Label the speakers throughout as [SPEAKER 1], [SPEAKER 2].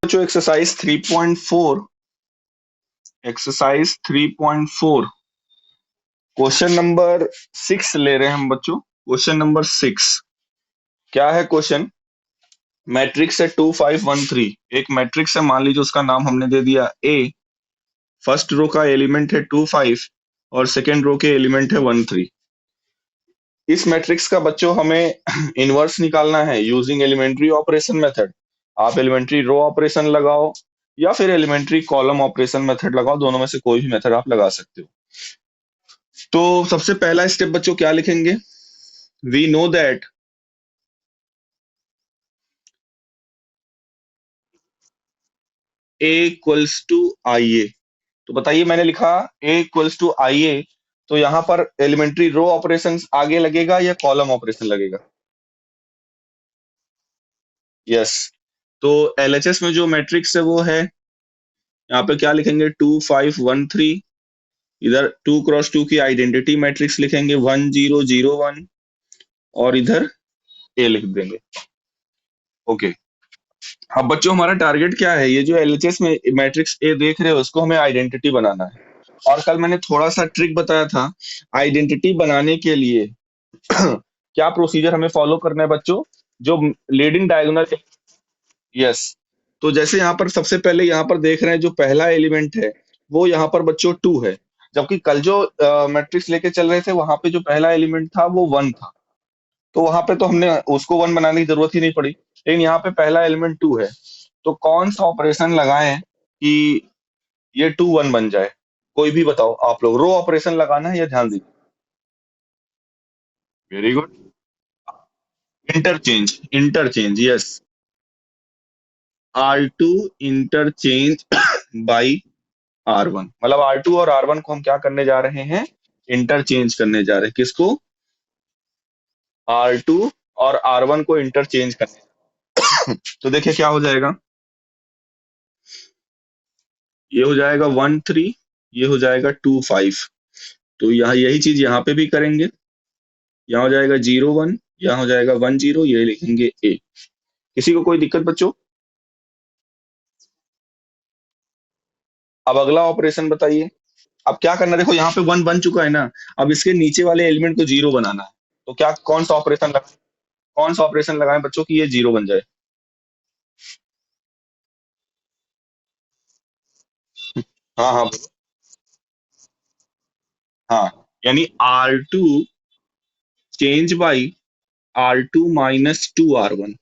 [SPEAKER 1] बच्चों exercise 3.4 question number 6 ले रहे हैं हम बच्चों। क्वेश्चन नंबर 6 क्या है क्वेश्चन? मैट्रिक्स है 2513। एक मैट्रिक्स है, मान लीजिए उसका नाम हमने दे दिया ए। फर्स्ट रो का एलिमेंट है 25 और सेकेंड रो के एलिमेंट है 13। इस मैट्रिक्स का बच्चों हमें इनवर्स निकालना है यूजिंग एलिमेंट्री ऑपरेशन मेथड। आप एलिमेंट्री रो ऑपरेशन लगाओ या फिर एलिमेंट्री कॉलम ऑपरेशन मेथड लगाओ, दोनों में से कोई भी मेथड आप लगा सकते हो। तो सबसे पहला स्टेप बच्चों क्या लिखेंगे? We know that A equals to I A. तो बताइए, मैंने लिखा ए इक्वल्स टू आई ए, तो यहां पर एलिमेंट्री रो ऑपरेशन आगे लगेगा या कॉलम ऑपरेशन लगेगा? यस। तो एलएचएस में जो मैट्रिक्स है वो है, यहाँ पे क्या लिखेंगे? 2513। इधर 2 क्रॉस 2 की आइडेंटिटी मैट्रिक्स लिखेंगे 1001 और इधर ए लिख देंगे। ओके। अब बच्चों हमारा टारगेट क्या है? ये जो एलएचएस में मैट्रिक्स ए देख रहे हो उसको हमें आइडेंटिटी बनाना है। और कल मैंने थोड़ा सा ट्रिक बताया था आइडेंटिटी बनाने के लिए। क्या प्रोसीजर हमें फॉलो करना है बच्चों? जो लीडिंग डायगोनल, यस। तो जैसे यहाँ पर सबसे पहले यहाँ पर देख रहे हैं जो पहला एलिमेंट है वो यहाँ पर बच्चों 2 है, जबकि कल जो मैट्रिक्स लेके चल रहे थे वहां पे जो पहला एलिमेंट था वो 1 था। तो वहां पे तो हमने उसको 1 बनाने की जरूरत ही नहीं पड़ी, लेकिन यहाँ पे पहला एलिमेंट 2 है। तो कौन सा ऑपरेशन लगाएं कि ये 2 1 बन जाए? कोई भी बताओ आप लोग। रो ऑपरेशन लगाना है या ध्यान दीजिए? Very good. Interchange, interchange, yes. R2 interchange by R1, मतलब R2 और R1 को हम क्या करने जा रहे हैं? इंटरचेंज करने जा रहे हैं। किसको? R2 और R1 को इंटरचेंज करने। तो देखिए क्या हो जाएगा। ये हो जाएगा 13, ये हो जाएगा 25। तो यहाँ यही चीज यहाँ पे भी करेंगे। यहाँ हो जाएगा 01, यहाँ हो जाएगा 10, ये लिखेंगे ए। किसी को कोई दिक्कत बच्चों? अब अगला ऑपरेशन बताइए। अब क्या करना है? देखो यहाँ पे 1 बन चुका है ना। अब इसके नीचे वाले एलिमेंट को 0 बनाना है। तो क्या, कौन सा ऑपरेशन लगा, कौन सा ऑपरेशन लगाएं बच्चों कि ये 0 बन जाए? हाँ हाँ हाँ। यानी R2 change by R2 - 2 R1,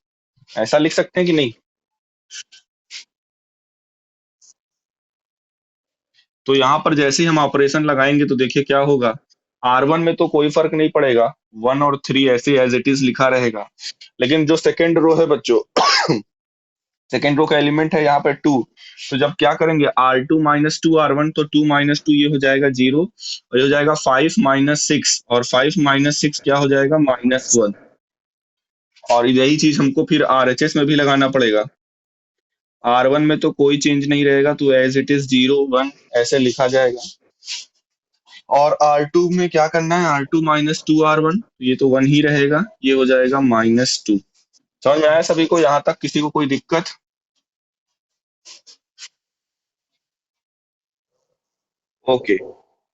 [SPEAKER 1] ऐसा लिख सकते हैं कि नहीं? तो यहाँ पर जैसे ही हम ऑपरेशन लगाएंगे तो देखिए क्या होगा। R1 में तो कोई फर्क नहीं पड़ेगा, 1 और 3 ऐसे एज इट इज लिखा रहेगा। लेकिन जो सेकेंड रो है बच्चों, सेकेंड रो का एलिमेंट है यहाँ पे 2। तो जब क्या करेंगे R2 - 2 R1, तो 2 - 2 ये हो जाएगा 0, और ये हो जाएगा 5 - 6, और 5 - 6 क्या हो जाएगा? -1। और यही चीज हमको फिर आरएचएस में भी लगाना पड़ेगा। R1 में तो कोई चेंज नहीं रहेगा, तो एज इट इज 0 1 ऐसे लिखा जाएगा। और R2 में क्या करना है? R2 - 2 R1, ये तो 1 ही रहेगा, ये हो जाएगा -2। समझ में आया सभी को यहाँ तक? किसी को कोई दिक्कत? ओके।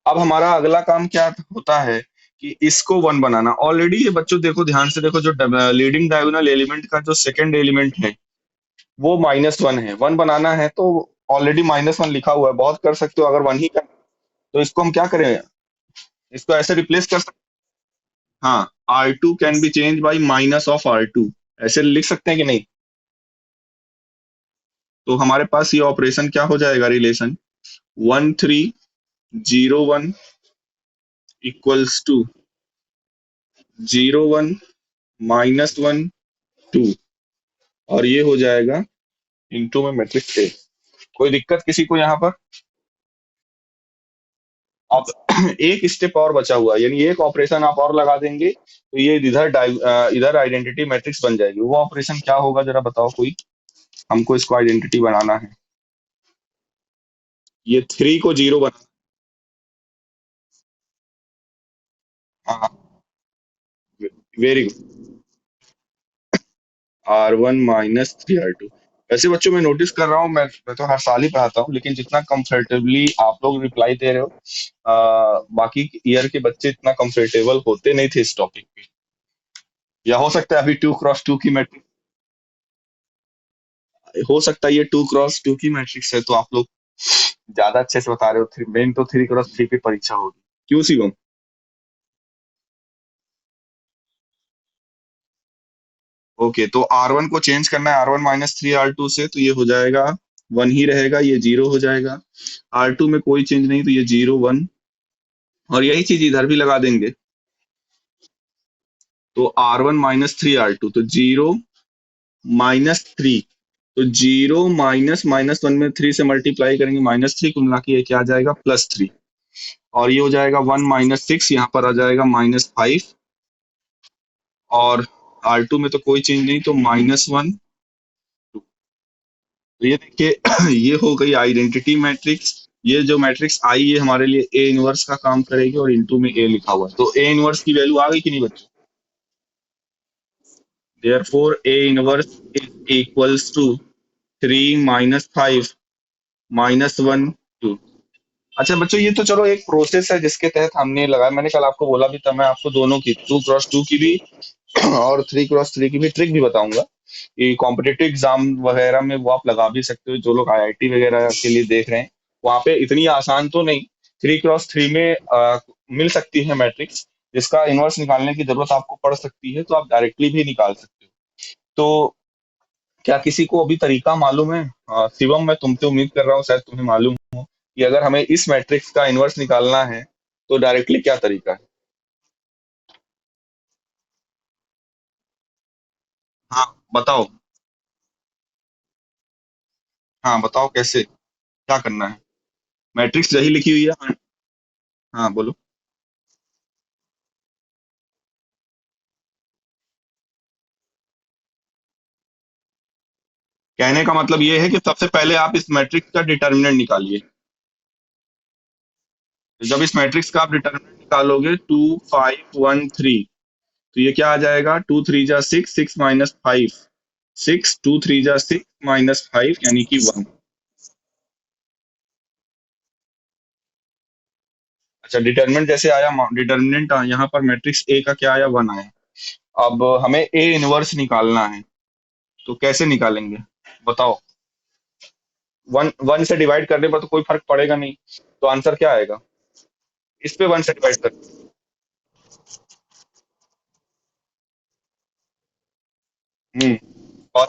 [SPEAKER 1] अब हमारा अगला काम क्या होता है कि इसको 1 बनाना। ऑलरेडी ये बच्चों देखो, ध्यान से देखो, जो लीडिंग डायगोनल एलिमेंट का जो सेकंड एलिमेंट है वो -1 है। 1 बनाना है तो ऑलरेडी -1 लिखा हुआ है, बहुत कर सकते हो। अगर 1 ही कर तो इसको हम क्या करें? इसको ऐसे रिप्लेस कर सकते। हाँ, R2 can be change by -R2, ऐसे लिख सकते हैं कि नहीं? तो हमारे पास ये ऑपरेशन क्या हो जाएगा? रिलेशन 1301 इक्वल्स टू 01 -1 2, और ये हो जाएगा इनटू में मैट्रिक्स ए। कोई दिक्कत किसी को यहाँ पर? अब एक स्टेप और बचा हुआ है, यानी एक ऑपरेशन आप और लगा देंगे तो ये इधर आइडेंटिटी मैट्रिक्स बन जाएगी। वो ऑपरेशन क्या होगा जरा बताओ कोई? हमको इसको आइडेंटिटी बनाना है। ये 3 को 0 बना। हाँ, वेरी गुड। R1 - 3 R2। वैसे बच्चों मैं नोटिस कर रहा हूँ, मैं तो हर साल ही पढ़ाता हूँ, लेकिन जितना कंफर्टेबली आप लोग रिप्लाई दे रहे हो, बाकी ईयर के बच्चे इतना कंफर्टेबल होते नहीं थे इस टॉपिक पे। या हो सकता है अभी 2x2 की मैट्रिक्स, हो सकता है ये 2x2 की मैट्रिक्स है, तो आप लोग ज्यादा अच्छे से बता रहे हो। मेन तो 3x3 पे परीक्षा होगी। क्यों शिवम? ओके, तो R1 को चेंज करना है, R1 - 3 R2 से, तो ये हो जाएगा 1 ही रहेगा, ये 0 हो जाएगा। R2 में कोई चेंज नहीं, तो ये 0 1, और यही चीज इधर भी लगा देंगे। तो R1 - 3 R2, तो 0 - 3, तो 0 - -1 में 3 से मल्टीप्लाई करेंगे, -3 को मिला के ये क्या आ जाएगा, +3। और ये हो जाएगा 1 - 6, यहाँ पर आ जाएगा -5। और R2 में तो कोई चेंज नहीं, तो -1। तो ये देखिए ये हो गई आइडेंटिटी मैट्रिक्स। ये जो मैट्रिक्स आई, ये हमारे लिए ए इनवर्स का काम करेगी, और इनटू में ए लिखा हुआ है, तो ए इनवर्स की वैल्यू आ गई कि नहीं बच्चों? Therefore A inverse is equals to 3 - 5 - 1 2। अच्छा बच्चों, ये तो चलो एक प्रोसेस है जिसके तहत हमने लगाया। मैंने कल आपको बोला भी था, मैं आपको दोनों की 2x2 की भी और 3x3 की भी ट्रिक भी बताऊंगा, कि कॉम्पिटेटिव एग्जाम वगैरह में वो आप लगा भी सकते हो। जो लोग आईआईटी वगैरह के लिए देख रहे हैं, वहाँ पे इतनी आसान तो नहीं, 3x3 में मिल सकती है मैट्रिक्स, जिसका इनवर्स निकालने की जरूरत आपको पड़ सकती है, तो आप डायरेक्टली भी निकाल सकते हो। तो क्या किसी को अभी तरीका मालूम है? शिवम, मैं तुमसे उम्मीद कर रहा हूँ शायद तुम्हें मालूम हो कि अगर हमें इस मैट्रिक्स का इनवर्स निकालना है, तो डायरेक्टली क्या तरीका है? हाँ बताओ। हाँ बताओ कैसे, क्या करना है? मैट्रिक्स यही लिखी हुई है। हाँ बोलो। कहने का मतलब ये है कि सबसे पहले आप इस मैट्रिक्स का डिटर्मिनेंट निकालिए। तो जब इस मैट्रिक्स का आप डिटर्मिनेंट निकालोगे, 2 5 1 3, तो ये क्या आ जाएगा, 2 3 जा 6, 6 - 5, 6, 2 3 जा 6 - 5, यानी कि 1। अच्छा, डिटर्मिनेंट जैसे आया, डिटर्मिनेंट यहाँ पर मैट्रिक्स ए का क्या आया, 1 आया। अब हमें ए इनवर्स निकालना है, तो कैसे निकालेंगे बताओ? 1 1 से डिवाइड करने पर तो कोई फर्क पड़ेगा नहीं, तो आंसर क्या आएगा? इस पे 1 से डिवाइड कर। हम्म। और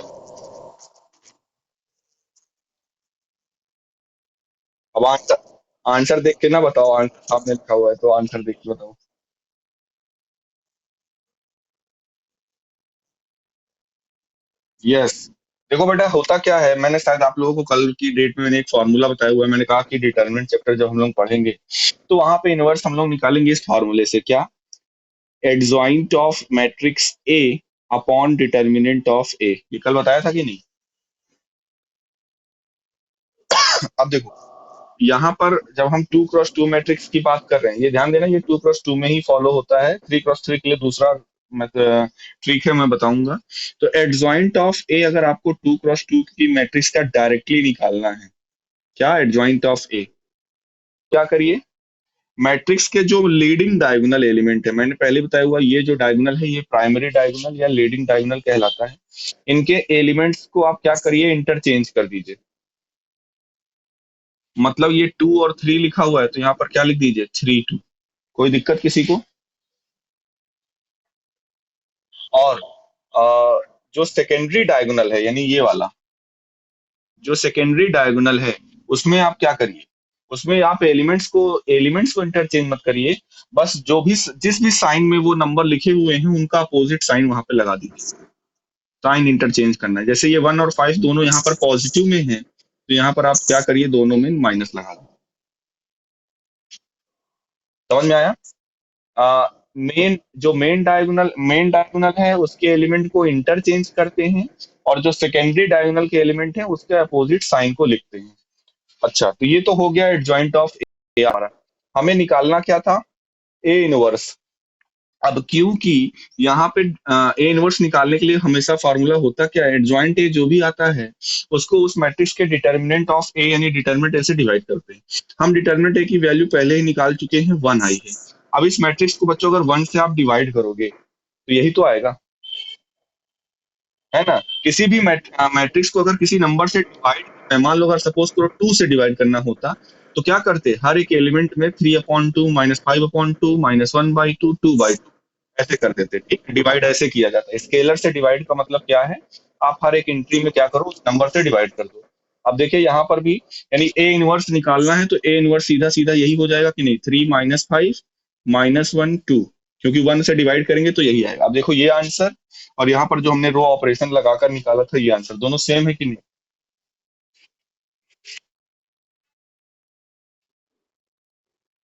[SPEAKER 1] अब आंसर, आंसर देख के ना बताओ, आंसर सामने लिखा हुआ है, तो आंसर देख के बताओ। यस। देखो बेटा, होता क्या है, मैंने शायद आप लोगों को कल की डेट में मैंने एक फॉर्मूला बताया हुआ है। मैंने कहा कि डिटरमिनेंट चैप्टर जब हम लोग पढ़ेंगे, तो वहां पे इनवर्स हम लोग निकालेंगे इस फॉर्मूले से, क्या, adjoint of matrix A upon determinant of A. ये कल बताया था कि नहीं? अब देखो, यहाँ पर जब हम 2x2 मैट्रिक्स की बात कर रहे हैं, ये ध्यान देना, ये 2x2 में ही फॉलो होता है। 3x3 के लिए दूसरा ट्रिक है, मैं बताऊंगा। तो एडजॉइंट ऑफ ए, अगर आपको 2x2 की मैट्रिक्स का डायरेक्टली निकालना है, क्या एडजॉइंट ऑफ ए, क्या करिए, मैट्रिक्स के जो लीडिंग डायगोनल एलिमेंट है, मैंने पहले बताया हुआ, ये जो डायगोनल है, ये प्राइमरी डायगोनल या लीडिंग डायगोनल कहलाता है। इनके एलिमेंट्स को आप क्या करिए, इंटरचेंज कर दीजिए। मतलब ये 2 और 3 लिखा हुआ है, तो यहाँ पर क्या लिख दीजिए, 3 2। कोई दिक्कत किसी को? और जो सेकेंडरी डायगोनल है, यानी ये वाला, जो सेकेंडरी डायगोनल है, उसमें आप क्या करिए, उसमें आप एलिमेंट्स को इंटरचेंज मत करिए। बस जो भी, जिस भी साइन में वो नंबर लिखे हुए हैं, उनका अपोजिट साइन वहां पे लगा दीजिए। साइन इंटरचेंज करना है। जैसे ये 1 और 5 दोनों यहाँ पर पॉजिटिव में है, तो यहाँ पर आप क्या करिए, दोनों में माइनस लगा दो। समझ में आया? मेन डायगोनल है, उसके एलिमेंट को इंटरचेंज करते हैं, और जो सेकेंडरी डायगोनल के एलिमेंट हैं, उसके अपोजिट साइन को लिखते हैं। अच्छा, तो ये तो हो गया एडजॉइंट ऑफ ए हमारा। हमें निकालना क्या था, ए इनवर्स। अब क्योंकि यहाँ पे ए इनवर्स निकालने के लिए हमेशा फॉर्मूला होता क्या है, एडजॉइंट ए जो भी आता है उसको उस मैट्रिक्स के डिटर्मिनेंट ऑफ ए यानी डिटर्मिनेंट ए से डिवाइड करते हैं। हम डिटर्मिनेंट ए की वैल्यू पहले ही निकाल चुके हैं, 1 आई है। अब इस मैट्रिक्स को बच्चों अगर 1 से आप डिवाइड करोगे तो यही तो आएगा, है ना। किसी भी मैट्रिक्स को अगर किसी नंबर से डिवाइड, मान लो अगर सपोज करो 2 से डिवाइड करना होता तो क्या करते, हर एक एलिमेंट में 3/2 -5/2 -1/2 2/2 ऐसे कर देते। ठीक, डिवाइड ऐसे किया जाता है। स्केलर से डिवाइड का मतलब क्या है, आप हर एक एंट्री में क्या करो, उस नंबर से डिवाइड कर दो। अब देखिए यहाँ पर भी, यानी ए इनवर्स निकालना है तो ए इनवर्स सीधा सीधा यही हो जाएगा कि नहीं, 3 - 5 -1 2, क्योंकि 1 से डिवाइड करेंगे तो यही आएगा। अब देखो ये आंसर और यहाँ पर जो हमने रो ऑपरेशन लगाकर निकाला था ये आंसर, दोनों सेम है कि नहीं।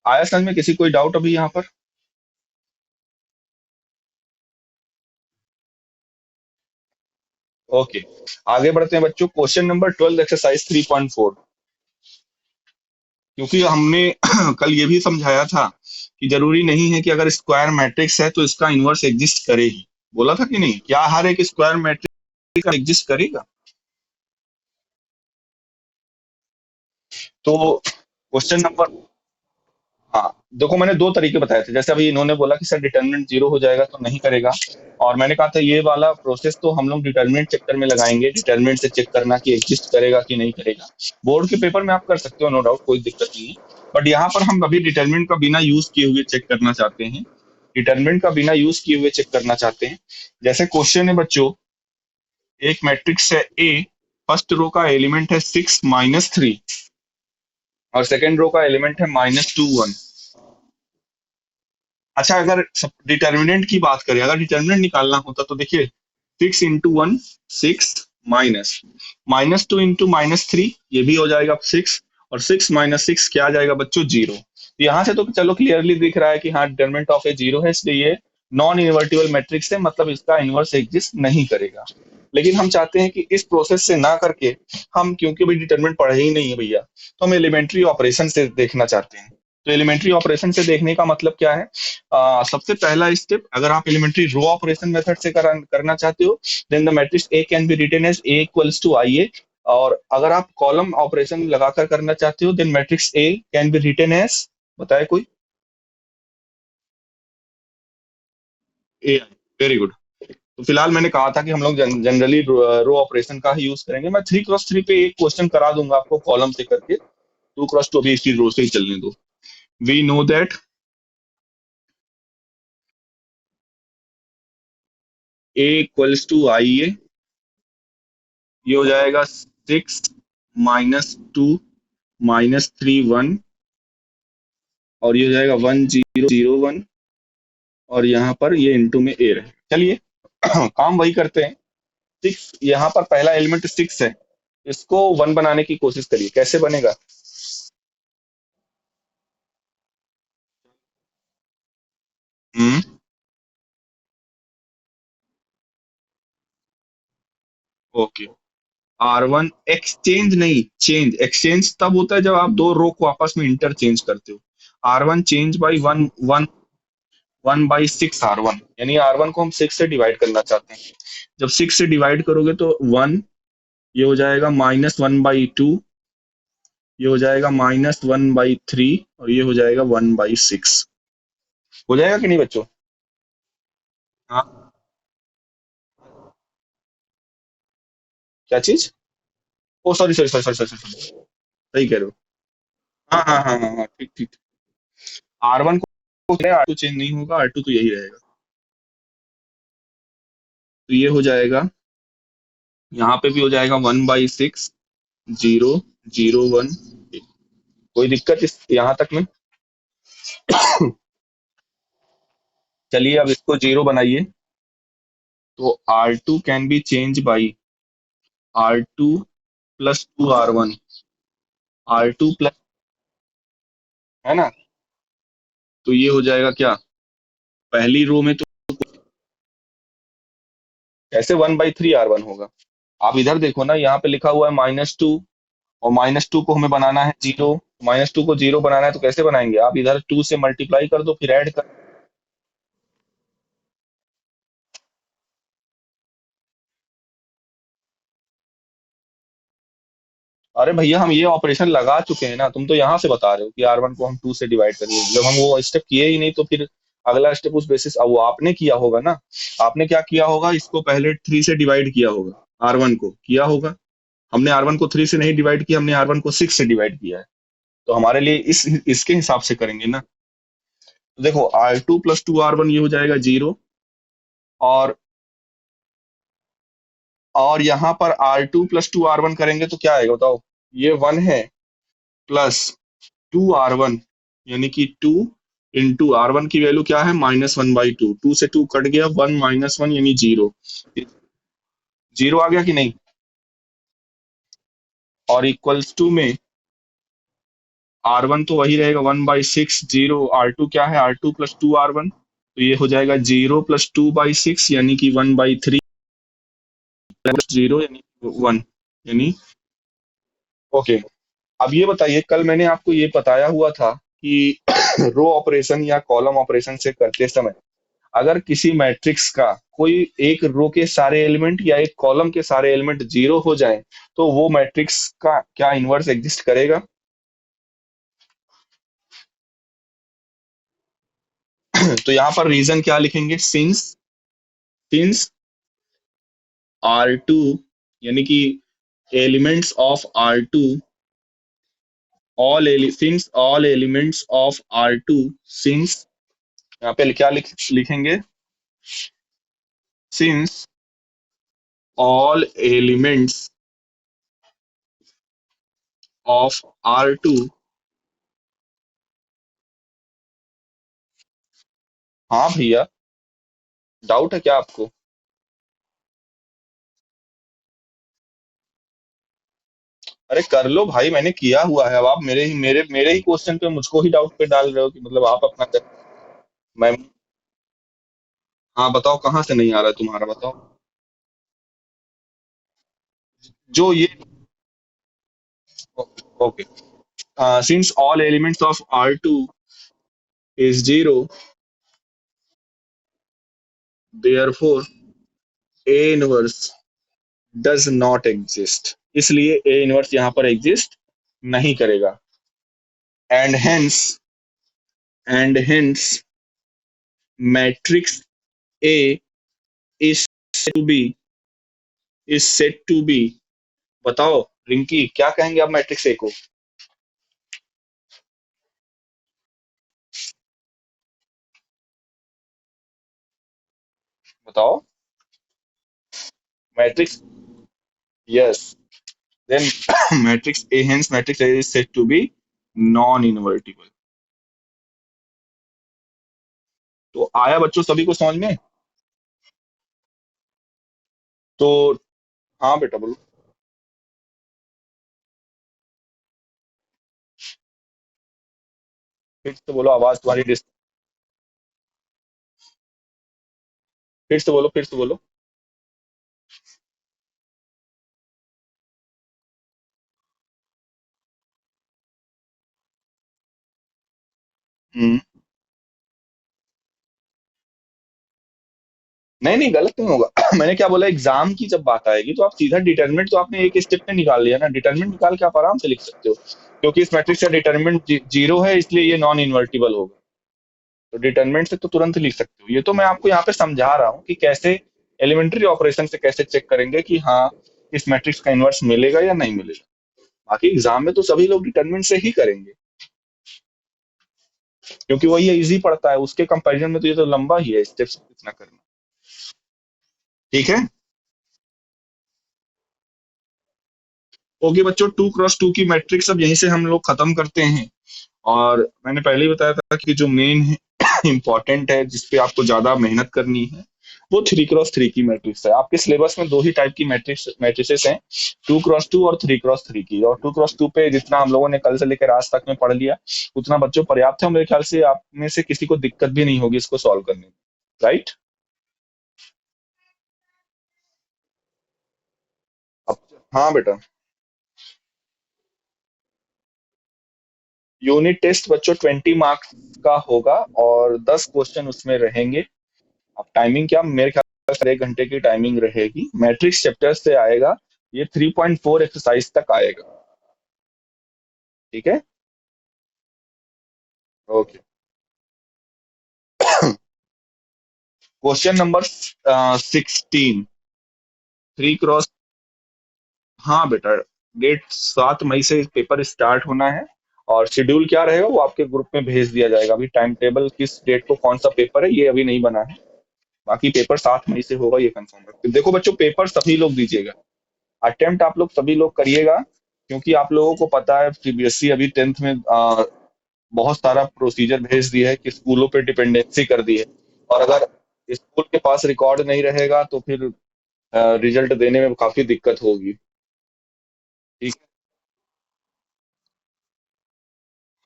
[SPEAKER 1] आया समझ में, किसी कोई डाउट अभी यहाँ पर? ओके, आगे बढ़ते हैं बच्चों। Question number 12 exercise 3.4। क्योंकि हमने कल ये भी समझाया था कि जरूरी नहीं है कि अगर स्क्वायर मैट्रिक्स है तो इसका इनवर्स एग्जिस्ट करे ही। बोला था कि नहीं, क्या हर एक स्क्वायर मैट्रिक्स का एग्जिस्ट करेगा? तो क्वेश्चन नंबर, हाँ देखो मैंने दो तरीके बताए थे। जैसे अभी इन्होंने बोला कि सर डिटर्मिनेंट 0 हो जाएगा तो नहीं करेगा, और मैंने कहा था ये वाला प्रोसेस तो हम लोग डिटर्मिनेंट चेक्कर में लगाएंगे, डिटर्मिनेंट से चेक करना कि एग्जिस्ट करेगा कि नहीं करेगा। बोर्ड के पेपर में आप कर सकते हो, नो डाउट, कोई दिक्कत नहीं है। बट यहाँ पर हम अभी डिटर्मिनेंट का बिना यूज किए हुए चेक करना चाहते हैं, डिटर्मिनेंट का बिना यूज किए हुए चेक करना चाहते हैं। जैसे क्वेश्चन है बच्चों, एक मैट्रिक्स है ए, फर्स्ट रो का एलिमेंट है 6 - 3 और सेकेंड रो का एलिमेंट है -2 1। अच्छा, अगर डिटर्मिनेंट की बात करें, अगर डिटर्मिनेंट निकालना होता तो देखिए 6 × 1 6 माइनस -2 × -3 ये भी हो जाएगा 6, और 6 - 6 क्या आ जाएगा बच्चों, 0। यहाँ से तो चलो क्लियरली दिख रहा है कि हाँ डिटर्मिनेंट ऑफ ए 0 है, इसलिए ये नॉन इनवर्टिबल मैट्रिक्स है, मतलब इसका इनवर्स एग्जिस्ट नहीं करेगा। लेकिन हम चाहते हैं कि इस प्रोसेस से ना करके, हम क्योंकि भाई डिटर्मिनेंट पढ़े ही नहीं है भैया, तो हम एलिमेंट्री ऑपरेशन से देखना चाहते हैं। तो एलिमेंट्री ऑपरेशन से देखने का मतलब क्या है, सबसे पहला स्टेप, अगर आप एलिमेंट्री रो ऑपरेशन मेथड से करना चाहते हो, then the matrix A can be written as A equals to I A. और अगर आप कॉलम ऑपरेशन लगाकर करना चाहते हो, then matrix A can be written as, बताए कोई, ए आई। Very good. तो फिलहाल मैंने कहा था कि हम लोग जनरली रो ऑपरेशन का ही यूज करेंगे। मैं 3 × 3 पे एक क्वेश्चन करा दूंगा आपको कॉलम से करके, 2 × 2 अभी इसकी रो से ही चलने दो। We know that A equals to I A, ये हो जाएगा 6 - 2 - 3 1, और ये हो जाएगा 1 0 0 1, और यहाँ पर ये इंटू में ए रहे। चलिए काम वही करते हैं। 6, यहाँ पर पहला एलिमेंट 6 है, इसको 1 बनाने की कोशिश करिए, कैसे बनेगा। हम्म, ओके। R1 एक्सचेंज नहीं, चेंज, एक्सचेंज तब होता है जब आप दो रो को आपस में इंटरचेंज करते हो। R1 चेंज बाई 1/6 R1, यानी R1 को हम 6 से डिवाइड करना चाहते हैं। जब 6 से डिवाइड करोगे तो 1, ये हो जाएगा -1/2, ये हो जाएगा -1/3, और ये हो जाएगा 1/6। हो जाएगा कि नहीं बच्चों? हाँ, क्या चीज? Oh sorry sorry sorry sorry sorry, सही कह रहे हो। हाँ हाँ हाँ हाँ हाँ, ठीक ठीक। R1 को R2 चेंज नहीं होगा, R2 तो यही रहेगा। तो ये हो जाएगा, यहाँ पे भी हो जाएगा 1/6, 0 0 1। कोई दिक्कत इस यहाँ तक में? चलिए अब इसको 0 बनाइए। तो R2 can be change by R2 + 2 R1, R2 plus, है ना। तो ये हो जाएगा क्या, पहली रो में तो कैसे 1/3 R1 होगा। आप इधर देखो ना, यहाँ पे लिखा हुआ है -2, और -2 को हमें बनाना है 0, -2 को 0 बनाना है तो कैसे बनाएंगे, आप इधर 2 से मल्टीप्लाई कर दो, फिर ऐड कर। अरे भैया हम ये ऑपरेशन लगा चुके हैं ना, तुम तो यहाँ से बता रहे हो कि R1 को हम 2 से डिवाइड करिए, जब हम वो स्टेप किए ही नहीं तो फिर अगला स्टेप उस बेसिस, अब वो आपने किया होगा ना। आपने क्या किया होगा, इसको पहले 3 से डिवाइड किया होगा, R1 को किया होगा। हमने R1 को 3 से नहीं डिवाइड किया, हमने R1 को 6 से डिवाइड किया है। तो हमारे लिए इस इसके हिसाब से करेंगे ना। तो देखो R2 + 2R1 ये हो जाएगा 0। और यहाँ पर R2 + 2R1 करेंगे तो क्या आएगा बताओ। ये 1 है, प्लस 2R1, यानी कि 2 × R1 की वैल्यू क्या है, -1/2। 2 से 2 कट गया, 1 - 1 यानी 0। 0 आ गया कि नहीं। और इक्वल्स टू में R1 तो वही रहेगा 1/6। 0 R2 क्या है, R2 + 2R1, तो ये हो जाएगा 0 + 2/6 यानी कि 1/3, प्लस 0 यानी 1, यानी ओके। अब ये बताइए, कल मैंने आपको ये बताया हुआ था कि रो ऑपरेशन या कॉलम ऑपरेशन से करते समय अगर किसी मैट्रिक्स का कोई एक रो के सारे एलिमेंट या एक कॉलम के सारे एलिमेंट 0 हो जाएं तो वो मैट्रिक्स का क्या इनवर्स एग्जिस्ट करेगा। तो यहाँ पर रीजन क्या लिखेंगे, सिंस R2, यानी कि elements of R2, since all elements of R2, since यहाँ पे क्या लिखेंगे, since all elements of R2। हाँ भैया, डाउट है क्या आपको। अरे कर लो भाई, मैंने किया हुआ है। अब आप मेरे ही क्वेश्चन पे मुझको ही डाउट पे डाल रहे हो कि मतलब आप अपना मैं। हाँ बताओ, कहाँ से नहीं आ रहा है तुम्हारा, बताओ। जो ये okay, since all elements of R2 is 0, therefore A inverse does not exist, इसलिए A इनवर्स यहाँ पर एग्जिस्ट नहीं करेगा। And hence and hence matrix A is to be is set to be. बताओ रिंकी, क्या कहेंगे आप मैट्रिक्स ए को। बताओ। Matrix, yes, then matrix A, hence matrix A is said to be non invertible. तो आया बच्चों सभी को समझ में। तो हाँ बेटा बोलो। फिर से बोलो, आवाज तुम्हारी फिर से बोलो, फिर से बोलो। हम्म। नहीं नहीं, गलत नहीं होगा। मैंने क्या बोला, एग्जाम की जब बात आएगी तो आप सीधा डिटरमिनेंट तो आपने एक स्टेप में निकाल लिया ना, डिटरमिनेंट निकाल के आप आराम से लिख सकते हो। क्योंकि इस मैट्रिक्स का डिटरमिनेंट 0 है, इसलिए ये नॉन इन्वर्टिबल होगा। तो डिटरमिनेंट से तो तुरंत लिख सकते हो। ये तो मैं आपको यहाँ पे समझा रहा हूँ कि कैसे एलिमेंट्री ऑपरेशन से कैसे चेक करेंगे कि हाँ इस मैट्रिक्स का इन्वर्स मिलेगा या नहीं मिलेगा। बाकी एग्जाम में तो सभी लोग डिटरमिनेंट से ही करेंगे, क्योंकि वही इजी पड़ता है। उसके कंपैरिजन में तो ये तो लंबा ही है स्टेप्स इतना करना। ठीक है। ओके बच्चों, 2 × 2 की मैट्रिक्स अब यहीं से हम लोग खत्म करते हैं। और मैंने पहले ही बताया था कि जो मेन है इंपॉर्टेंट है, जिसपे आपको ज्यादा मेहनत करनी है, वो 3 × 3 की मैट्रिक्स है। आपके सिलेबस में दो ही टाइप की मैट्रिसेस हैं, 2 × 2 और 3 × 3 की। और 2 × 2 पे जितना हम लोगों ने कल से लेकर आज तक में पढ़ लिया, उतना बच्चों पर्याप्त है। मेरे ख्याल से आप में से किसी को दिक्कत भी नहीं होगी इसको सॉल्व करने में, राइट। अब हाँ बेटा, यूनिट टेस्ट बच्चों 20 मार्क्स का होगा और 10 क्वेश्चन उसमें रहेंगे। अब टाइमिंग क्या, मेरे ख्याल से 1 घंटे की टाइमिंग रहेगी। मैट्रिक्स चैप्टर से आएगा, ये 3.4 एक्सरसाइज तक आएगा। ठीक है। ओके। Question number 16। 3 क्रॉस। हाँ बेटा, डेट 7 मई से पेपर स्टार्ट होना है। और शेड्यूल क्या रहेगा वो आपके ग्रुप में भेज दिया जाएगा। अभी टाइम टेबल किस डेट को कौन सा पेपर है ये अभी नहीं बना है। बाकी पेपर 7 मई से होगा, ये कंफर्म रखते। देखो बच्चों, पेपर सभी लोग दीजिएगा। अटेम्प्ट आप लोग सभी लोग करिएगा, क्योंकि आप लोगों को पता है सीबीएसई अभी 10th में बहुत सारा प्रोसीजर भेज दिया है कि स्कूलों पे डिपेंडेंसी कर दी है। और अगर स्कूल के पास रिकॉर्ड नहीं रहेगा तो फिर रिजल्ट देने में काफी दिक्कत होगी। ठीक।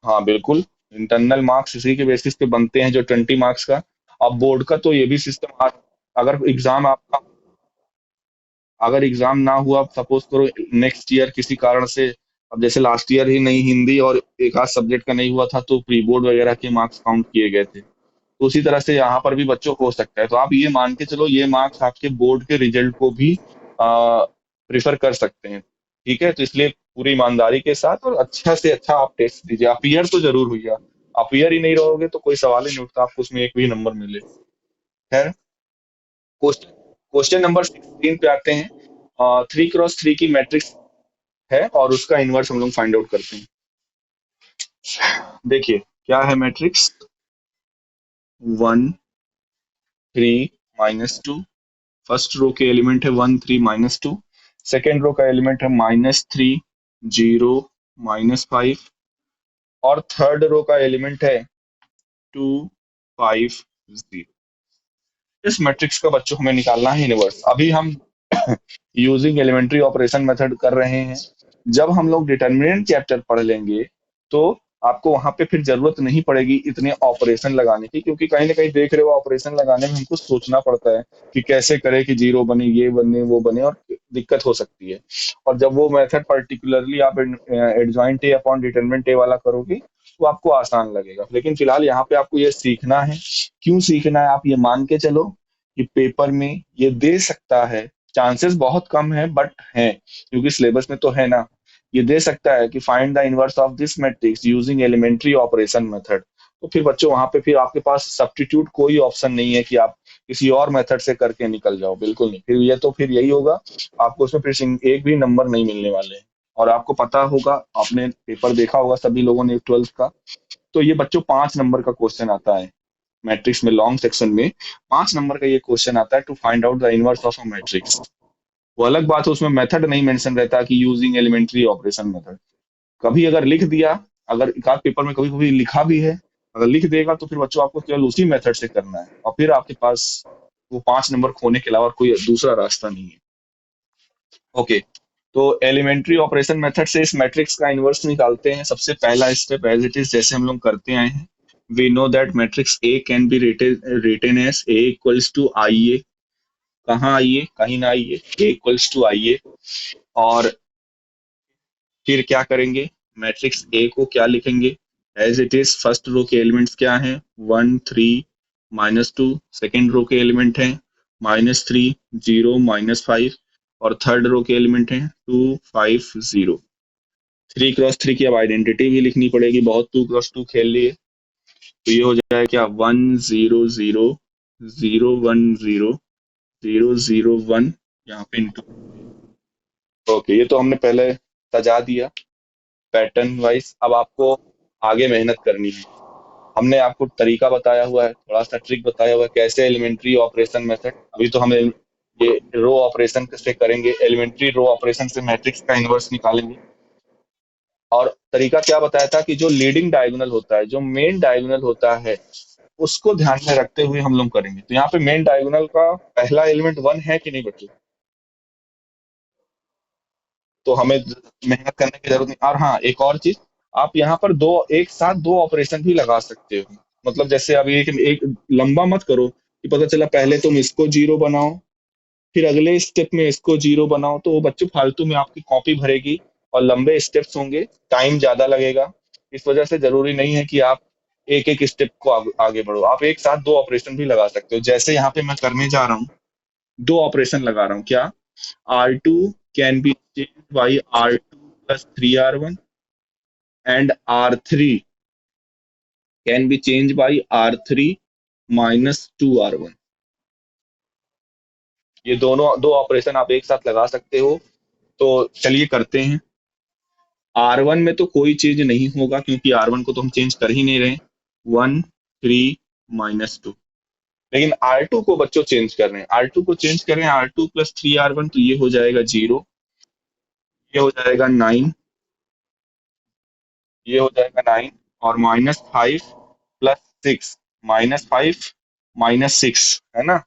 [SPEAKER 1] हाँ बिल्कुल। इंटरनल मार्क्स इसी के बेसिस पे बनते हैं, जो 20 मार्क्स का। अब बोर्ड का तो ये भी सिस्टम, अगर एग्जाम आपका, अगर एग्जाम ना हुआ, सपोज करो नेक्स्ट ईयर किसी कारण से, अब जैसे लास्ट ईयर ही नहीं हिंदी और एक आध सब्जेक्ट का नहीं हुआ था तो प्री बोर्ड वगैरह के मार्क्स काउंट किए गए थे। तो उसी तरह से यहाँ पर भी बच्चों को हो सकता है। तो आप ये मान के चलो, ये मार्क्स आपके बोर्ड के रिजल्ट को भी प्रिफर कर सकते हैं। ठीक है, तो इसलिए पूरी ईमानदारी के साथ और अच्छा से अच्छा आप टेस्ट दीजिए। आप ईयर तो जरूर हुई। आप ईयर ही नहीं रहोगे तो कोई सवाल ही नहीं उठता आपको उसमें एक भी नंबर मिले। खैर, क्वेश्चन क्वेश्चन नंबर 16 पे आते हैं। 3 क्रॉस 3 की मैट्रिक्स है और उसका इनवर्स हम लोग फाइंड आउट करते हैं। देखिए क्या है मैट्रिक्स। 1 3 -2। फर्स्ट रो के एलिमेंट है 1 3 -2। सेकेंड रो का एलिमेंट है -3 0 -5। और थर्ड रो का एलिमेंट है 2 5 0। इस मैट्रिक्स का बच्चों हमें निकालना है इनवर्स। अभी हम यूजिंग एलिमेंट्री ऑपरेशन मेथड कर रहे हैं। जब हम लोग डिटर्मिनेंट चैप्टर पढ़ लेंगे तो आपको वहां पे फिर जरूरत नहीं पड़ेगी इतने ऑपरेशन लगाने की, क्योंकि कहीं ना कहीं देख रहे हो ऑपरेशन लगाने में हमको सोचना पड़ता है कि कैसे करे कि जीरो बने, ये बने, वो बने, और दिक्कत हो सकती है। और जब वो मेथड पर्टिकुलरली आप adjoint A upon determinant A वाला करोगे तो आपको आसान लगेगा। लेकिन फिलहाल यहाँ पे आपको ये सीखना है। क्यों सीखना है, आप ये मान के चलो कि पेपर में ये दे सकता है। चांसेस बहुत कम है बट हैं, क्योंकि सिलेबस में तो है ना। ये दे सकता है कि find the inverse of this matrix using elementary operation method. तो फिर बच्चों वहां पे फिर आपके पास सब्स्टिट्यूट कोई ऑप्शन नहीं है कि आप किसी और मेथड से करके निकल जाओ। बिल्कुल नहीं, फिर ये तो फिर यही होगा, आपको उसमें फिर एक भी नंबर नहीं मिलने वाले हैं। और आपको पता होगा, आपने पेपर देखा होगा सभी लोगों ने 12th का। तो ये बच्चों 5 नंबर का क्वेश्चन आता है मैट्रिक्स में, लॉन्ग सेक्शन में 5 नंबर का ये क्वेश्चन आता है, to find out the inverse of a matrix. वो अलग बात है, उसमें मेथड नहीं मेंशन रहता कि यूजिंग एलिमेंट्री ऑपरेशन मेथड। कभी अगर लिख दिया, अगर एक आध पेपर में कभी कभी लिखा भी है, अगर लिख देगा तो फिर बच्चों आपको केवल उसी मेथड से करना है और फिर आपके पास वो 5 नंबर खोने के अलावा कोई दूसरा रास्ता नहीं है। ओके। तो एलिमेंट्री ऑपरेशन मेथड से इस मैट्रिक्स का इनवर्स निकालते हैं। सबसे पहला स्टेप एज इट इज जैसे हम लोग करते आए हैं। We know that matrix A can be written as A equals to I A. कहाँ आई ए, कहीं ना आई ए इक्वल्स टू आई ए। और फिर क्या करेंगे, मैट्रिक्स ए को क्या लिखेंगे, as it is. First row के एलिमेंट्स क्या हैं, 1 3 -2। सेकेंड रो के एलिमेंट हैं -3 0 -5। और थर्ड रो के एलिमेंट हैं 2 5 0। 3 क्रॉस 3 की अब आइडेंटिटी भी लिखनी पड़ेगी, बहुत 2 क्रॉस 2 खेल लिए। तो ये हो जाएगा क्या, 1 0 0 0 1 0 0 0 1, यहाँ पे इंटू। ओके, ये तो हमने पहले सजा दिया पैटर्न वाइज। अब आपको आगे मेहनत करनी है। हमने आपको तरीका बताया हुआ है, थोड़ा सा ट्रिक बताया हुआ है कैसे एलिमेंट्री ऑपरेशन मेथड। अभी तो हम ये रो ऑपरेशन से करेंगे, एलिमेंट्री रो ऑपरेशन से मैट्रिक्स का इनवर्स निकालेंगे। और तरीका क्या बताया था कि जो लीडिंग डायगोनल होता है, जो मेन डायगोनल होता है, उसको ध्यान में रखते हुए हम लोग करेंगे। तो यहाँ पे मेन डायगोनल का पहला एलिमेंट 1 है कि नहीं बच्चों, तो हमें मेहनत करने की जरूरत नहीं। और हाँ, एक और चीज, आप यहाँ पर दो एक साथ दो ऑपरेशन भी लगा सकते हो। मतलब जैसे अभी एक लंबा मत करो कि पता चला पहले तुम इसको जीरो बनाओ फिर अगले स्टेप में इसको जीरो बनाओ, तो वो बच्चों फालतू में आपकी कॉपी भरेगी और लंबे स्टेप्स होंगे, टाइम ज्यादा लगेगा। इस वजह से जरूरी नहीं है कि आप एक एक स्टेप को आगे बढ़ो। आप एक साथ दो ऑपरेशन भी लगा सकते हो। जैसे यहाँ पे मैं करने जा रहा हूँ, दो ऑपरेशन लगा रहा हूँ। क्या, R2 can be change by R2 + 3R1। and R3 can be changed by R3 minus 2R1। ये दोनों दो ऑपरेशन आप एक साथ लगा सकते हो। तो चलिए करते हैं। R1 में तो कोई चेंज नहीं होगा क्योंकि R1 को तो हम चेंज कर ही नहीं रहे। 1 3 - 2। लेकिन R2 को बच्चों चेंज कर रहे हैं, R2 को चेंज कर रहे हैं, R2 + 3R1, तो ये हो जाएगा 0, ये हो जाएगा 9, ये हो जाएगा 9, और -5 + 6, -5 - 6 है ना।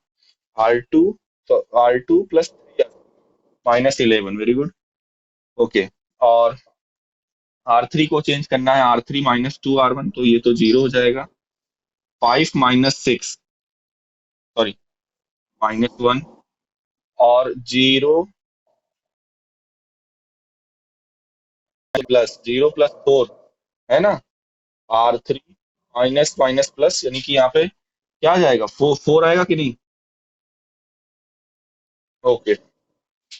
[SPEAKER 1] R2, तो R2 + 3 -11, वेरी गुड। ओके। और R3 को चेंज करना है, R3 - 2R1, तो ये तो 0 हो जाएगा। 5 - 6, सॉरी, -1, और 0 प्लस 0 + 4 है ना। R3 माइनस माइनस प्लस, यानी कि यहाँ पे क्या आ जाएगा, 4 आएगा कि नहीं। ओके।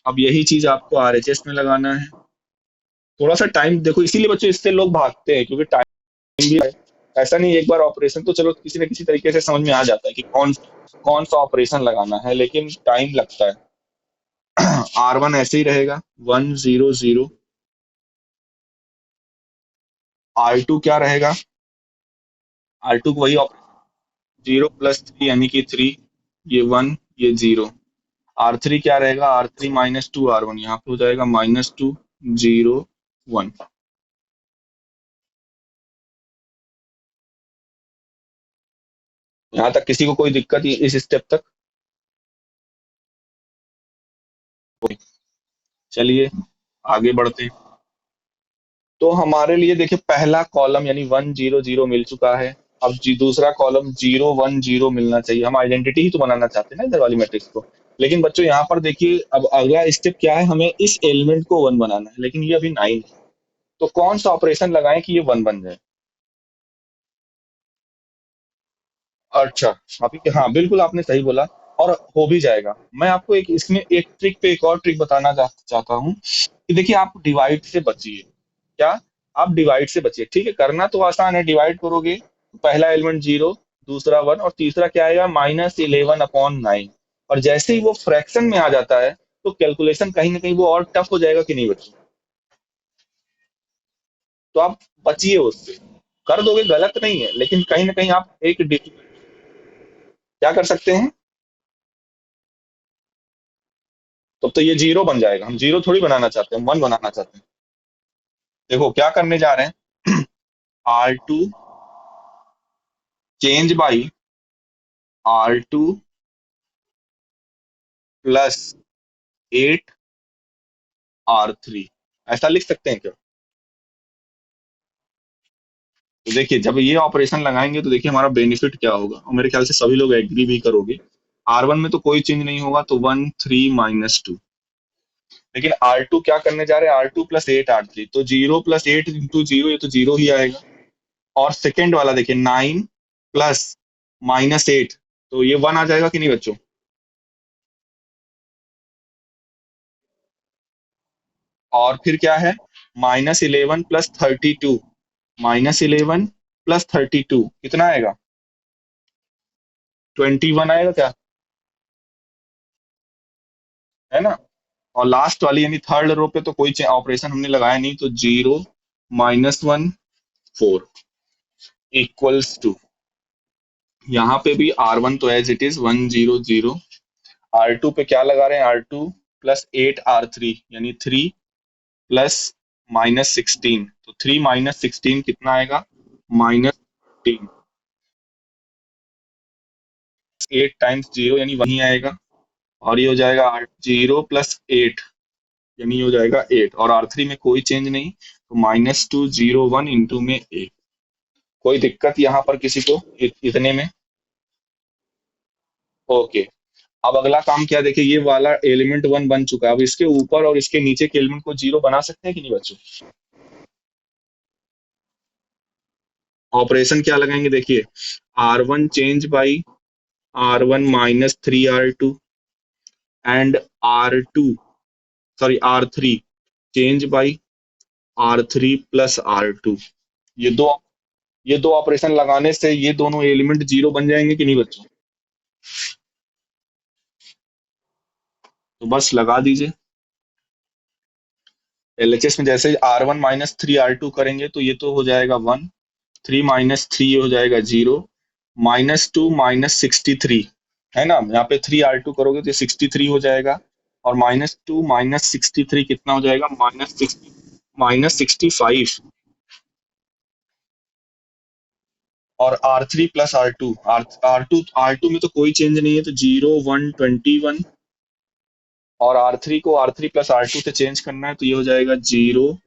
[SPEAKER 1] अब यही चीज आपको RHS में लगाना है। थोड़ा सा टाइम देखो, इसीलिए बच्चों इससे लोग भागते हैं, क्योंकि टाइम भी है। ऐसा नहीं, एक बार ऑपरेशन तो चलो किसी न किसी तरीके से समझ में आ जाता है कि कौन कौन सा ऑपरेशन लगाना है, लेकिन टाइम लगता है। R1 ऐसे ही रहेगा, 1 0 0। R2 क्या रहेगा, R2 को वही, 0 + 3 यानी कि 3, ये 1, ये 0। R3 क्या रहेगा, R3 - 2R1, यहाँ पे हो जाएगा -2 0 1। यहाँ तक किसी को कोई दिक्कत, इस स्टेप तक। चलिए आगे बढ़ते हैं। तो हमारे लिए देखिए, पहला कॉलम यानी 1 0 0 मिल चुका है। अब दूसरा कॉलम 0 1 0 मिलना चाहिए। हम आइडेंटिटी ही तो बनाना चाहते हैं ना इधर वाली मैट्रिक्स को। लेकिन बच्चों यहाँ पर देखिए, अब अगला स्टेप क्या है, हमें इस एलिमेंट को 1 बनाना है, लेकिन ये अभी 9 है। तो कौन सा ऑपरेशन लगाएं कि ये 1 बन जाए। अच्छा, अभी हाँ बिल्कुल आपने सही बोला, और हो भी जाएगा। मैं आपको एक इसमें एक ट्रिक पे एक और ट्रिक बताना चाहता हूँ कि देखिए, आप डिवाइड से बचिए। क्या, आप डिवाइड से बचिए, ठीक है। करना तो आसान है, डिवाइड करोगे तो पहला एलिमेंट 0, दूसरा 1, और तीसरा क्या आएगा, -11/9। और जैसे ही वो फ्रैक्शन में आ जाता है, तो कैलकुलेशन कहीं ना कहीं वो और टफ हो जाएगा कि नहीं बच्चों। तो आप बचिए उससे। कर दोगे गलत नहीं है, लेकिन कहीं ना कहीं आप एक क्या कर सकते हैं। तब तो ये 0 बन जाएगा। हम 0 थोड़ी बनाना चाहते हैं, हम 1 बनाना चाहते हैं। देखो क्या करने जा रहे हैं। R2 change by R2 + 8R3, ऐसा लिख सकते हैं क्या। तो देखिए, जब ये ऑपरेशन लगाएंगे तो देखिए हमारा बेनिफिट क्या होगा, और मेरे ख्याल से सभी लोग एग्री भी करोगे। R1 में तो कोई चेंज नहीं होगा, तो 1 3 - 2। लेकिन R2 क्या करने जा रहे हैं, R2 + 8R3, तो 0 + 8 × 0, ये तो 0 ही आएगा। और सेकेंड वाला देखिए, 9 प्लस -8, तो ये 1 आ जाएगा कि नहीं बच्चों। और फिर क्या है, -11 + 32, -11 + 32 कितना आएगा, 21 आएगा क्या, है ना। और लास्ट वाली यानी थर्ड रो पे तो कोई ऑपरेशन हमने लगाया नहीं, तो 0 -1 4 = यहाँ पे भी R1 तो एज इट इज 1 0 0। R2 पे क्या लगा रहे हैं, R2 + 8R3 यानी 3 प्लस -16, तो 3 - 16 कितना आएगा, -15। 8 × 0 यानी वही आएगा। और ये हो जाएगा 0 + 8 यानी हो जाएगा 8, और R3 में कोई चेंज नहीं, तो -2 0 1 इंटू में 8। कोई दिक्कत यहाँ पर किसी को इतने में। ओके। अब अगला काम क्या, देखिए ये वाला एलिमेंट 1 बन चुका है। अब इसके ऊपर और इसके नीचे के एलिमेंट को 0 बना सकते हैं कि नहीं बच्चों। ऑपरेशन क्या लगाएंगे, देखिए, R1 change by R1 -3R2, and R2, sorry R3 change by R3 plus R2। ये दो ये दो ऑपरेशन लगाने से ये दोनों एलिमेंट जीरो बन जाएंगे कि नहीं बच्चों? तो बस लगा दीजिए। एलएचएस में जैसे R1 - 3 R2 करेंगे तो ये तो हो जाएगा 1, 3 - 3 ये हो जाएगा 0, -2 - 63 है ना। यहाँ पे 3R2 करोगे तो 63 हो जाएगा, और -2 - 63 कितना हो जाएगा? -65। और R3 प्लस R2, R2 में तो कोई चेंज नहीं है, तो 0 1 21। और R3 प्लस R2 से चेंज करना है तो ये हो जाएगा 0,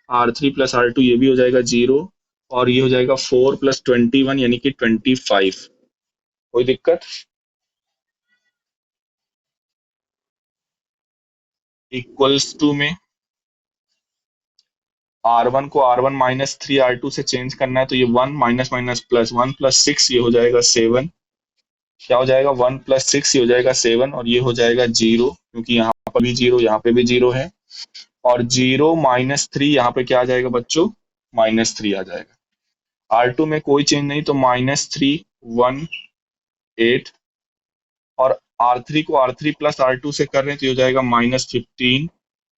[SPEAKER 1] R3 प्लस R2 ये भी हो जाएगा 0, और ये हो जाएगा 4 + 21 यानी कि 25। कोई दिक्कत? इक्वल्स टू में R1 को R1 - 3 R2 से चेंज करना है तो ये 1 माइनस माइनस प्लस, 1 + 6 ये हो जाएगा 7। क्या हो जाएगा? 1 + 6 ये हो जाएगा 7, और ये हो जाएगा 0, क्योंकि यहाँ पर भी 0, यहाँ पे भी 0 है। और 0 - 3 यहाँ पे क्या आ जाएगा बच्चों? -3 आ जाएगा। R2 में कोई चेंज नहीं, तो -3 1 8। और R3 को R3 प्लस R2 से कर रहे हैं तो ये हो जाएगा -15,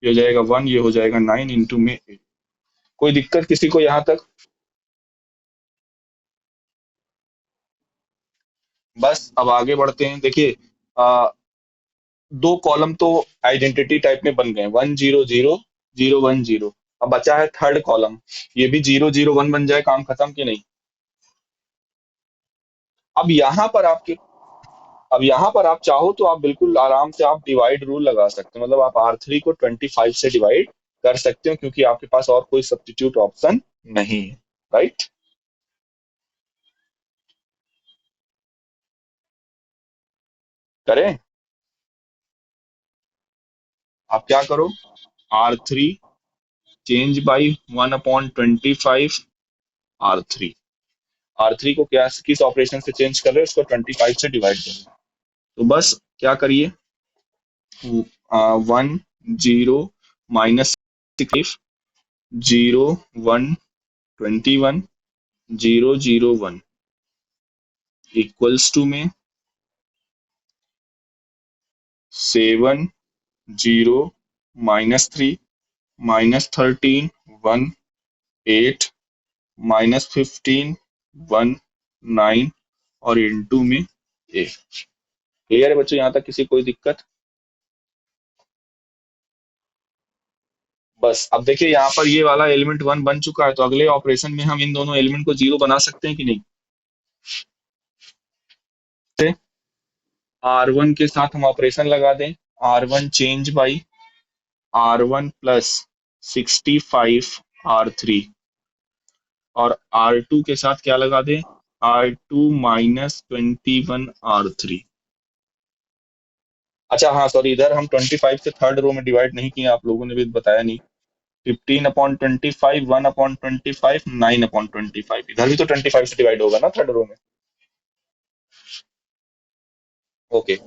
[SPEAKER 1] ये हो जाएगा 1, ये हो जाएगा 9 इंटू में 8। कोई दिक्कत किसी को यहाँ तक? बस अब आगे बढ़ते हैं। देखिए, दो कॉलम तो आइडेंटिटी टाइप में बन गए, 1 0 0 0 1 0। अब बचा है थर्ड कॉलम, ये भी 0 0 1 बन जाए, काम खत्म कि नहीं? अब यहाँ पर आपके अब यहाँ पर आप चाहो तो आप बिल्कुल आराम से आप डिवाइड रूल लगा सकते हो, मतलब आप R3 को 25 से डिवाइड कर सकते हो, क्योंकि आपके पास और कोई सब्स्टिट्यूट ऑप्शन नहीं है। राइट? करें? आप क्या करो, R3 change by 1/25 R3। R3 को क्या किस ऑपरेशन से चेंज कर रहे हैं, उसको 25 से डिवाइड करें। तो बस क्या करिए, 1 0 - 6 0 1 21 0 0 1 इक्वल्स टू में 7 0 - 3 -13 1 8 -15 1 9 और इंटू में 8। क्लियर है बच्चों? यहाँ तक किसी कोई दिक्कत? बस अब देखिए, यहाँ पर ये वाला एलिमेंट 1 बन चुका है, तो अगले ऑपरेशन में हम इन दोनों एलिमेंट को 0 बना सकते हैं कि नहीं? R1 के साथ हम ऑपरेशन लगा दें, R1 change by R1 plus 65 R3, और R2 के साथ क्या लगा दें, R2 -21 R3। अच्छा हाँ, सॉरी, इधर हम 25 से थर्ड रो में डिवाइड नहीं किए, आप लोगों ने भी बताया नहीं। 15/25 1/25 9/25, इधर भी तो 25 से डिवाइड होगा ना थर्ड रो में। ओके,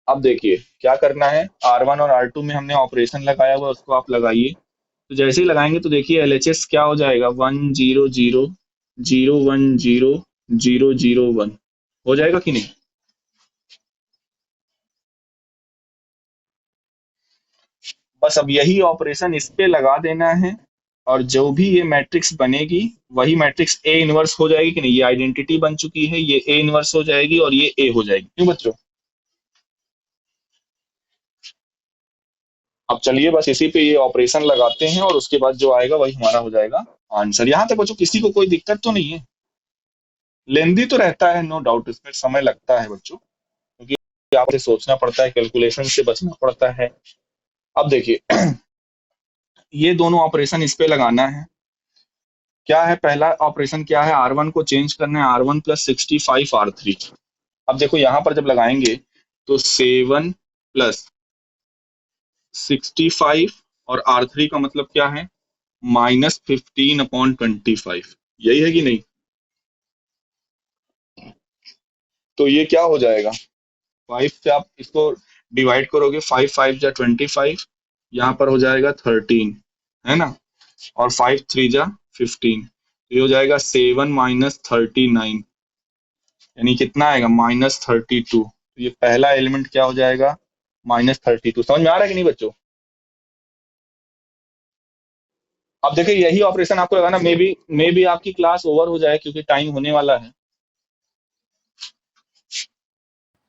[SPEAKER 1] अब देखिए क्या करना है, R1 और R2 में हमने ऑपरेशन लगाया हुआ, उसको आप लगाइए। तो जैसे ही लगाएंगे तो देखिए एलएचएस क्या हो जाएगा, 1 0 0 0 1 0 0 1 हो जाएगा कि नहीं? बस अब यही ऑपरेशन इस पे लगा देना है, और जो भी ये मैट्रिक्स बनेगी वही मैट्रिक्स ए इनवर्स हो जाएगी कि नहीं? ये आइडेंटिटी बन चुकी है, ये ए इनवर्स हो जाएगी और ये ए हो जाएगी। क्यों बच्चों? अब चलिए बस इसी पे ये ऑपरेशन लगाते हैं, और उसके बाद जो आएगा वही हमारा हो जाएगा आंसर। यहाँ तक बच्चों किसी को कोई दिक्कत तो नहीं है? लेंदी तो रहता है, नो डाउट, इसमें समय लगता है बच्चों, क्योंकि आपसे सोचना पड़ता है, कैलकुलेशन से बचना पड़ता है। अब देखिए, ये दोनों ऑपरेशन इस पे लगाना है। क्या है पहला ऑपरेशन, क्या है, R1 को चेंज करना है, R1 प्लस 65 R3। अब देखो यहाँ पर जब लगाएंगे तो 7 प्लस 65, और R3 का मतलब क्या है, -15/25, यही है कि नहीं? तो ये क्या हो जाएगा, 5 से आप इसको डिवाइड करोगे, 5 5 जा 25, यहाँ पर हो जाएगा 13। है ना। और 5 3 जा 15, तो ये हो जाएगा 7 - 39, यानी कितना आएगा -32। तो ये पहला एलिमेंट क्या हो जाएगा, -32। समझ में आ रहा है कि नहीं बच्चों। अब देखिए यही ऑपरेशन आपको लगाना, मे बी आपकी क्लास ओवर हो जाए क्योंकि टाइम होने वाला है।